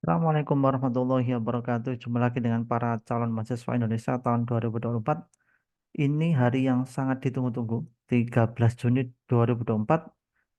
Assalamualaikum warahmatullahi wabarakatuh. Jumpa lagi dengan para calon mahasiswa Indonesia tahun 2024. Ini hari yang sangat ditunggu-tunggu, 13 Juni 2024,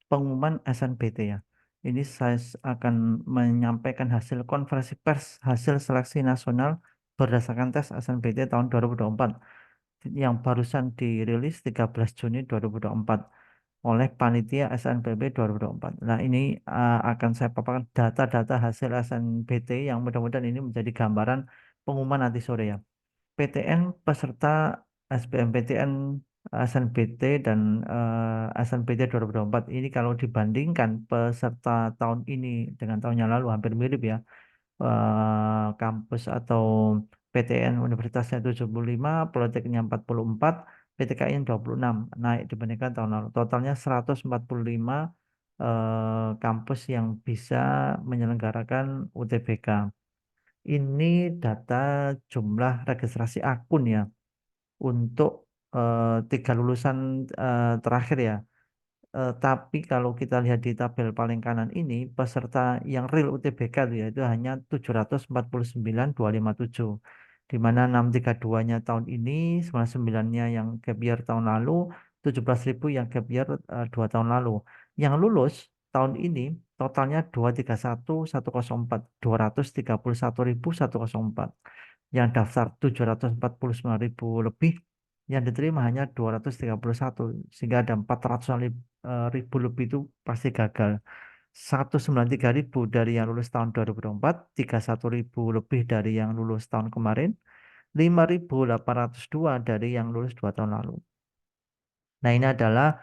pengumuman SNBT ya. Ini saya akan menyampaikan hasil konferensi pers hasil seleksi nasional berdasarkan tes SNBT tahun 2024 yang barusan dirilis 13 Juni 2024 oleh panitia SNBP 2024. Nah, ini akan saya paparkan data-data hasil SNBT yang mudah-mudahan ini menjadi gambaran pengumuman nanti sore ya. PTN peserta SBMPTN SNBT dan SNBT 2024 ini kalau dibandingkan peserta tahun ini dengan tahun yang lalu hampir mirip ya. Kampus atau PTN Universitasnya 75, Politekniknya 44, PTKI 26 naik dibandingkan tahun lalu. Totalnya 145 kampus yang bisa menyelenggarakan UTBK. Ini data jumlah registrasi akun ya untuk tiga lulusan terakhir ya. Tapi kalau kita lihat di tabel paling kanan ini, peserta yang real UTBK itu ya, itu hanya 749.257. Di mana 632-nya tahun ini, 99-nya yang gap year tahun lalu, 17.000 yang gap year 2 tahun lalu. Yang lulus tahun ini totalnya 231.104. Yang daftar 749.000 lebih, yang diterima hanya 231, sehingga ada 400 ribu lebih itu pasti gagal. 193.000 dari yang lulus tahun 2024, 31.000 lebih dari yang lulus tahun kemarin, 5.802 dari yang lulus 2 tahun lalu. Nah, ini adalah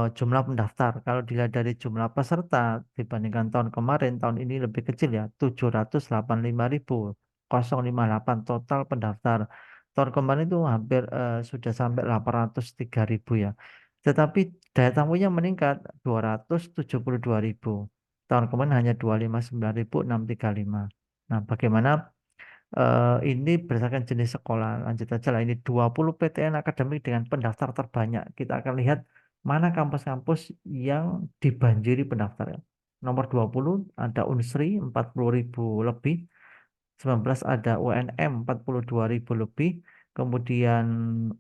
jumlah pendaftar. Kalau dilihat dari jumlah peserta dibandingkan tahun kemarin, tahun ini lebih kecil ya, 785.058 total pendaftar. Tahun kemarin itu hampir sudah sampai 803.000 ya. Tetapi daya tamunya meningkat 272.000. Tahun kemarin hanya 259.635. Nah, bagaimana ini berdasarkan jenis sekolah. Lanjut aja lah. Ini 20 PTN akademik dengan pendaftar terbanyak. Kita akan lihat mana kampus-kampus yang dibanjiri pendaftarnya. Nomor 20 ada Unsri 40.000 lebih. 19 ada UNM 42.000 lebih. Kemudian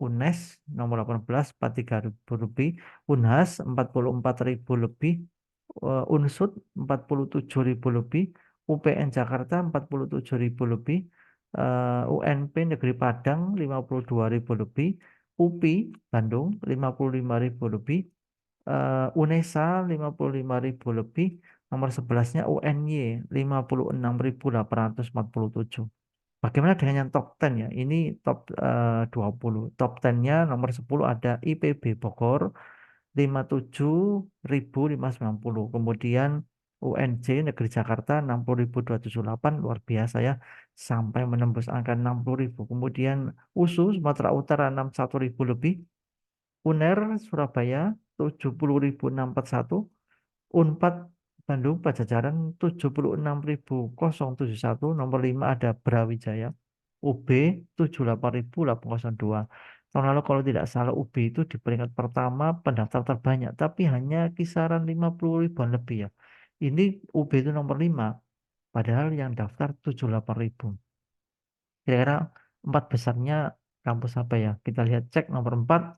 UNES nomor 18 43.000 lebih. Unhas 44.000 lebih. Unsud 47.000 lebih, UPN Jakarta 47.000 lebih, UNP Negeri Padang 52.000 lebih, UPI Bandung 55.000 lebih, UNESA 55.000 lebih, nomor 11-nya UNY 56.847. Bagaimana dengan yang top 10 ya? Ini top 20. Top 10-nya nomor 10 ada IPB Bogor 57.590. Kemudian UNJ Negeri Jakarta 60.278, luar biasa ya, sampai menembus angka 60.000. Kemudian USU Sumatera Utara 61.000 lebih, UNER Surabaya 70.641, Unpad Bandung Pajajaran 76.071. Nomor 5 ada Brawijaya UB 78.802. Tahun lalu kalau tidak salah UB itu di peringkat pertama pendaftar terbanyak, tapi hanya kisaran 50 ribuan lebih ya. Ini UB itu nomor 5, padahal yang daftar 78.000. Kira-kira empat besarnya kampus apa ya? Kita lihat cek nomor 4,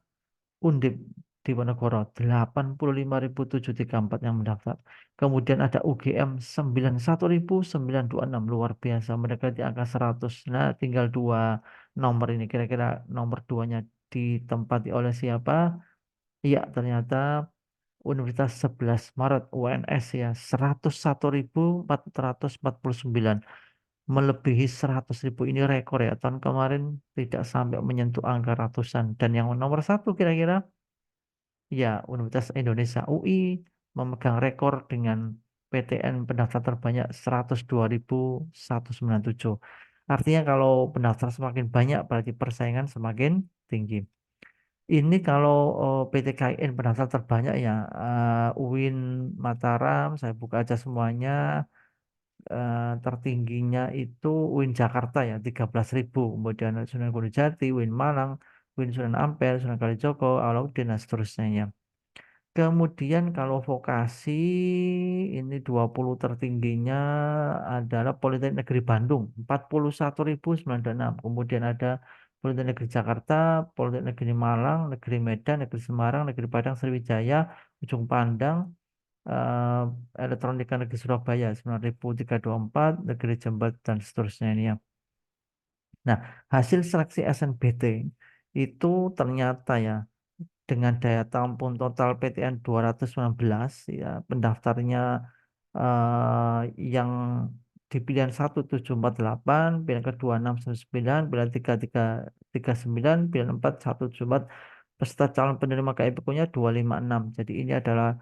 Undip Diponegoro 85.734 yang mendaftar. Kemudian ada UGM 91.926, luar biasa mendekati angka 100. Nah, tinggal dua nomor ini, kira-kira nomor duanya ditempati oleh siapa? Iya, ternyata Universitas 11 Maret UNS ya, 101.449, melebihi 100.000. Ini rekor ya, tahun kemarin tidak sampai menyentuh angka ratusan. Dan yang nomor satu kira-kira ya, Universitas Indonesia UI memegang rekor dengan PTN pendaftar terbanyak 102.197. Artinya kalau pendaftar semakin banyak berarti persaingan semakin tinggi. Ini kalau PTKIN pendaftar terbanyak ya, UIN Mataram, saya buka aja semuanya. Tertingginya itu UIN Jakarta ya 13.000, kemudian Sunan Gunung Jati, UIN Malang, UIN Sunan Ampel, Sunan Kalijogo, Alauddin dan seterusnya ya. Kemudian kalau vokasi ini 20 tertingginya adalah Politeknik Negeri Bandung 41.906. Kemudian ada Politeknik Negeri Jakarta, Politeknik Negeri Malang, Negeri Medan, Negeri Semarang, Negeri Padang, Sriwijaya, Ujung Pandang, eh, Elektronika Negeri Surabaya 9.324, Negeri Jember dan seterusnya ini ya. Nah, hasil seleksi SNBT itu ternyata ya dengan daya tampung total PTN 219 ya pendaftarnya yang di pilihan 1748, pilihan kedua 699, pilihan 3339, pilihan 4 174, peserta calon penerima KIP-nya 256. Jadi ini adalah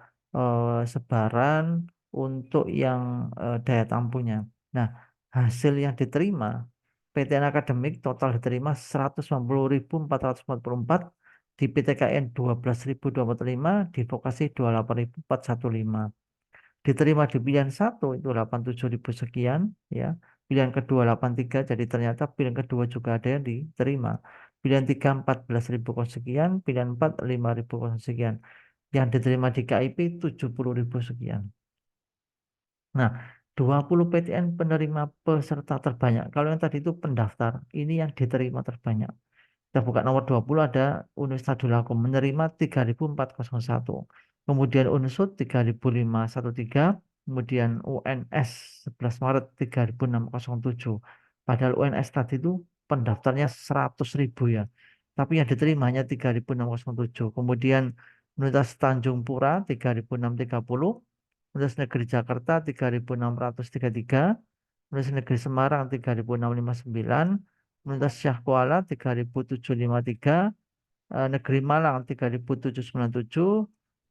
sebaran untuk yang daya tampungnya. Nah, hasil yang diterima PTN akademik total diterima 190.444, di PTKN 12.245, di vokasi 28.415. Diterima di pilihan satu itu 87.000 sekian ya. Pilihan kedua 83, jadi ternyata pilihan kedua juga ada yang diterima. Pilihan tiga 14.000 sekian, pilihan 4 5.000 sekian. Yang diterima di KIP 70.000 sekian. Nah, 20 PTN penerima peserta terbanyak. Kalau yang tadi itu pendaftar, ini yang diterima terbanyak. Kita buka nomor 20 ada Universitas Dulakom menerima 3.401. Kemudian Unsud 3.513. Kemudian UNS 11 Maret 3.607. Padahal UNS tadi itu pendaftarnya 100.000 ya. Tapi yang diterima hanya 3.607. Kemudian Universitas Tanjung Pura 3.630. Universitas Negeri Jakarta 3.633. Universitas Negeri Semarang 3.659, Universitas Syah Kuala 3.753, Negeri Malang 3.797,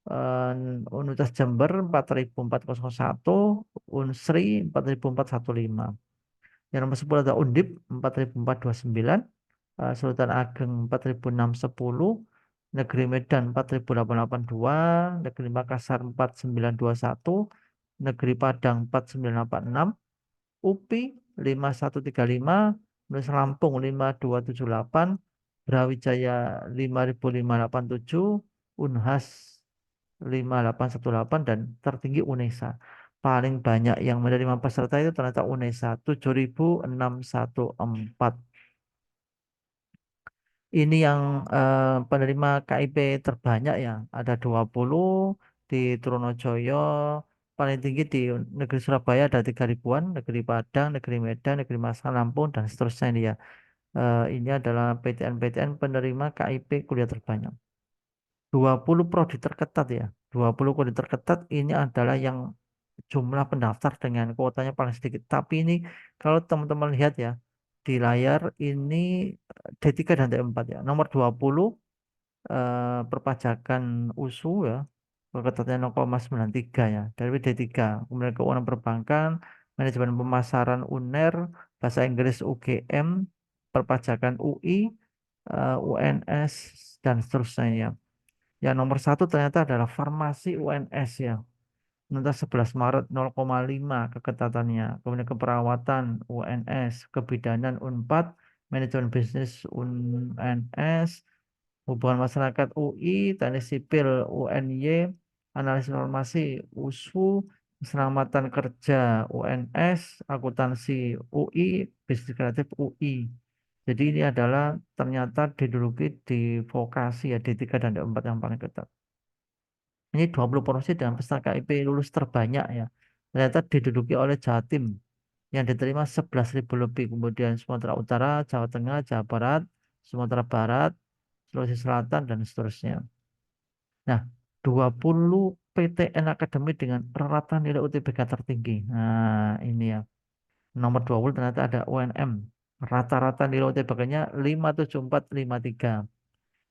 eh, Universitas Jember 4.401, Unsri 4.415. Yang nomor 10 ada Undip 4.429, Sultan Ageng 4.610, Negeri Medan 4.882, Negeri Makassar 4.921, Negeri Padang 4.986, UPI 5.135, Nusa Lampung 5.278, Brawijaya 5.587, Unhas 5.818 dan tertinggi UNESA. Paling banyak yang menerima peserta itu ternyata UNESA 7.614. Ini yang penerima KIP terbanyak ya. Ada 20 di Trunojoyo, paling tinggi di negeri Surabaya ada 3.000-an, negeri Padang, negeri Medan, negeri Masa Lampung dan seterusnya ini ya. Ini adalah PTN-PTN penerima KIP kuliah terbanyak. 20 prodi terketat ya. 20 prodi terketat ini adalah yang jumlah pendaftar dengan kuotanya paling sedikit. Tapi ini kalau teman-teman lihat ya di layar ini D3 dan D4 ya. Nomor 20 perpajakan USU ya. Keketatnya 0,93 ya. Dari D3. Kemudian keuangan perbankan, manajemen pemasaran UNER, bahasa Inggris UGM, perpajakan UI, UNS dan seterusnya ya. Yang nomor satu ternyata adalah farmasi UNS ya. Nanti 11 Maret 0,5 keketatannya. Kemudian keperawatan UNS, kebidanan UNPAD, manajemen bisnis UNS, hubungan masyarakat UI, teknik sipil UNY, analisis informasi USU, keselamatan kerja UNS, akuntansi UI, bisnis kreatif UI. Jadi ini adalah ternyata diduduki di vokasi ya D3 dan D4 yang paling ketat. Ini 20 provinsi dengan peserta KIP lulus terbanyak ya. Ternyata diduduki oleh Jatim yang diterima 11.000 lebih. Kemudian Sumatera Utara, Jawa Tengah, Jawa Barat, Sumatera Barat, Sulawesi Selatan, dan seterusnya. Nah, 20 PTN akademik dengan rata nilai UTBK tertinggi. Nah, ini ya. Nomor 20 ternyata ada UNM. Rata-rata nilai UTBK-nya 57453.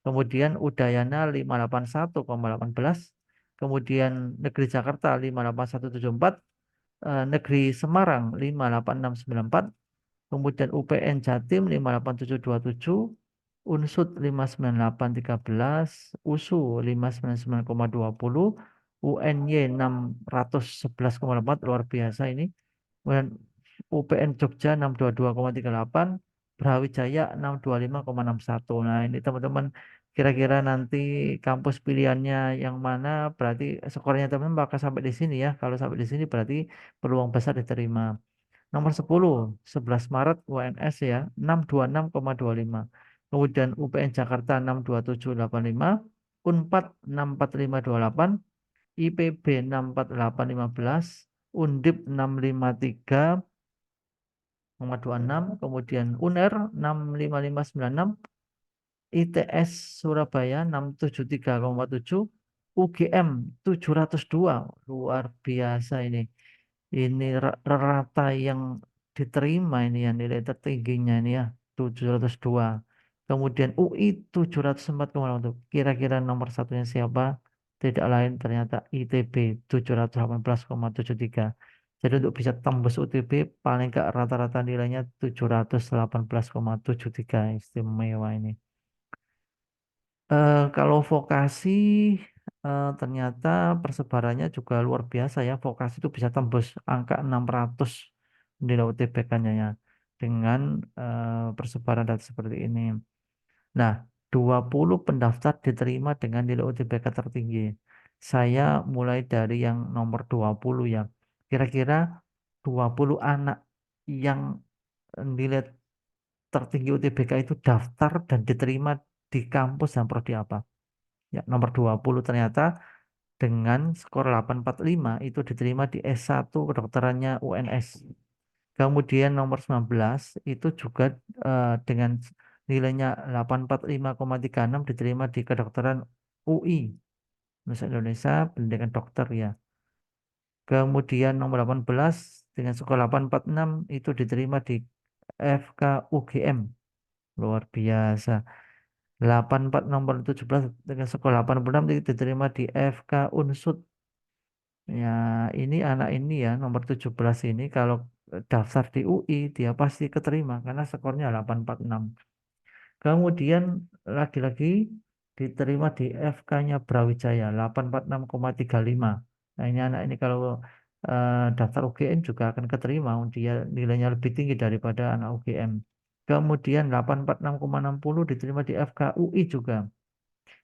Kemudian Udayana 581,18. Kemudian Negeri Jakarta 58174. Negeri Semarang 58694. Kemudian UPN Jatim 58727, Unsud 59813, USU 599,20, UNY 611,4 luar biasa ini. Kemudian UPN Jogja 622,38, Brawijaya 625,61. Nah, ini teman-teman Kira-kira nanti kampus pilihannya yang mana, berarti skornya teman bakal sampai di sini ya. Kalau sampai di sini berarti peluang besar diterima. Nomor 10, 11 Maret UNS ya, 626,25. Kemudian UPN Jakarta 62785, Unpad 64528, IPB 64815, Undip 653,26, kemudian UNER 65596, ITS Surabaya 673,7, UGM 702. Luar biasa ini. Ini rata yang diterima ini ya, nilai tertingginya ini ya, 702. Kemudian UI 704,1. Kira-kira nomor satunya siapa? Tidak lain ternyata ITB 718,73. Jadi untuk bisa tembus UTB paling nggak rata-rata nilainya 718,73. Istimewa ini. Kalau vokasi ternyata persebarannya juga luar biasa ya. Vokasi itu bisa tembus angka 600 nilai UTBK-nya ya dengan persebaran data seperti ini. Nah, 20 pendaftar diterima dengan nilai UTBK tertinggi. Saya mulai dari yang nomor 20 ya. Kira-kira 20 anak yang nilai tertinggi UTBK itu daftar dan diterima di kampus dan prodi apa? Ya, nomor 20 ternyata dengan skor 845 itu diterima di S1 kedokterannya UNS. Kemudian nomor 19 itu juga dengan nilainya 845,36 diterima di kedokteran UI, Universitas Indonesia Pendidikan Dokter ya. Kemudian nomor 18 dengan skor 846 itu diterima di FK UGM. Luar biasa. 84 nomor 17 dengan skor 86 itu diterima di FK Unsud. Ya, ini anak ini ya nomor 17 ini kalau daftar di UI dia pasti keterima karena skornya 846. Kemudian lagi-lagi diterima di FK-nya Brawijaya 846,35. Nah, ini anak ini kalau daftar UGM juga akan keterima, dia nilainya lebih tinggi daripada anak UGM. Kemudian 846,60 diterima di FK UI juga.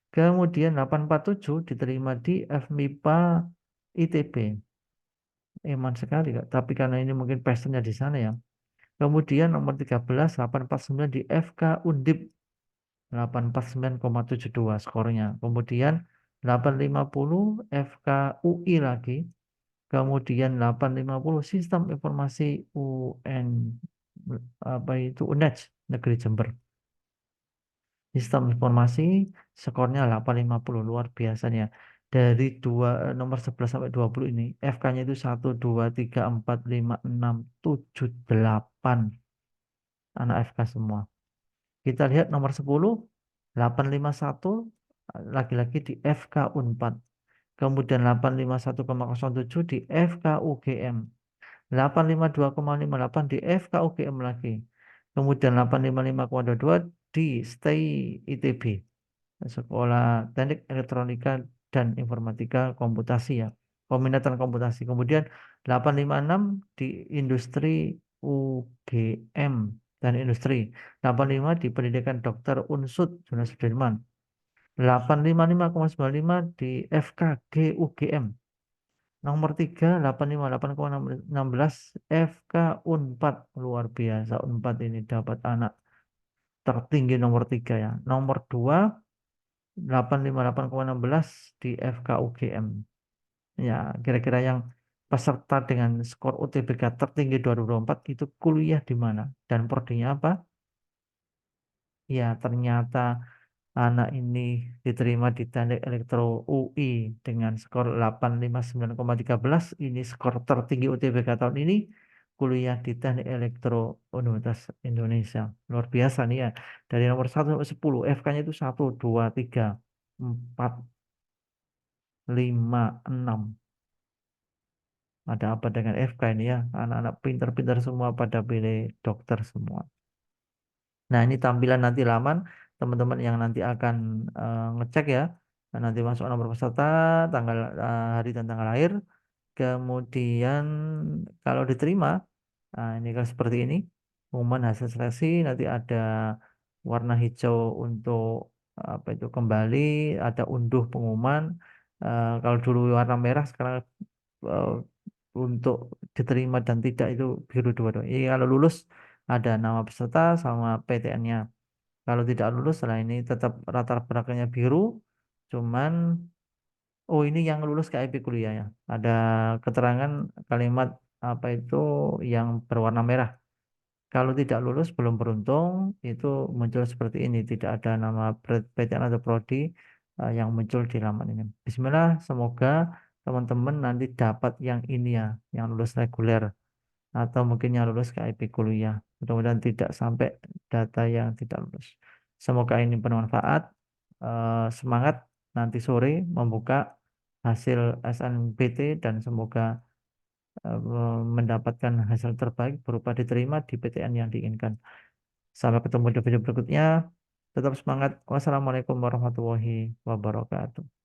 Kemudian 847 diterima di FMIPA ITB. Eman sekali Kak. Tapi karena ini mungkin passionnya di sana ya. Kemudian nomor 13 849 di FK Undip 849,72 skornya. Kemudian 850 FK UI lagi. Kemudian 850 Sistem Informasi UN apa itu UNED Negeri Jember. Sistem informasi skornya 850 luar biasanya. Dari nomor 11 sampai 20 ini FK-nya itu 1 2 3 4 5 6 7 8 anak FK semua. Kita lihat nomor 10 851 lagi-lagi di FK Unpad. Kemudian 851,07 di FK UGM. 852,58 di FK UGM lagi. Kemudian 855,22 di Stay ITB. Sekolah Teknik Elektronika dan Informatika Komputasi ya. Peminatan komputasi. Kemudian 856 di Industri UGM dan Industri. 85 di Pendidikan Dokter Unsud Jonas Sudirman. 855,95 di FKG UGM. Nomor 3 858,16 FK Unpad. Luar biasa Unpad ini dapat anak tertinggi nomor 3 ya. Nomor 2 858,16 di FK UGM. Ya, kira-kira yang peserta dengan skor UTBK tertinggi 2024 itu kuliah di mana dan prodinya apa? Ya, ternyata anak ini diterima di Teknik Elektro UI dengan skor 859,13. Ini skor tertinggi UTBK tahun ini. Kuliah di Teknik Elektro Universitas Indonesia. Luar biasa nih ya. Dari nomor 1 sampai 10, FK-nya itu 1, 2, 3, 4, 5, 6. Ada apa dengan FK ini ya? Anak-anak pintar-pintar semua pada pilih dokter semua. Nah, ini tampilan nanti laman teman-teman yang nanti akan ngecek ya. Dan nanti masuk nomor peserta, tanggal hari dan tanggal lahir. Kemudian kalau diterima, nah ini kalau seperti ini, pengumuman hasil seleksi nanti ada warna hijau untuk apa itu kembali, ada unduh pengumuman. Kalau dulu warna merah, sekarang eh, untuk diterima dan tidak itu biru dua-dua. Ini kalau lulus ada nama peserta sama PTN-nya. Kalau tidak lulus setelah ini tetap latar belakangnya biru, cuman oh ini yang lulus KIP kuliah ya. Ada keterangan kalimat apa itu yang berwarna merah. Kalau tidak lulus belum beruntung itu muncul seperti ini. Tidak ada nama PTN atau prodi yang muncul di laman ini. Bismillah, semoga teman-teman nanti dapat yang ini ya, yang lulus reguler atau mungkin yang lulus KIP kuliah. Mudah-mudahan tidak sampai data yang tidak lulus. Semoga ini bermanfaat. Semangat nanti sore membuka hasil SNBT dan semoga mendapatkan hasil terbaik berupa diterima di PTN yang diinginkan. Sampai ketemu di video berikutnya. Tetap semangat. Wassalamualaikum warahmatullahi wabarakatuh.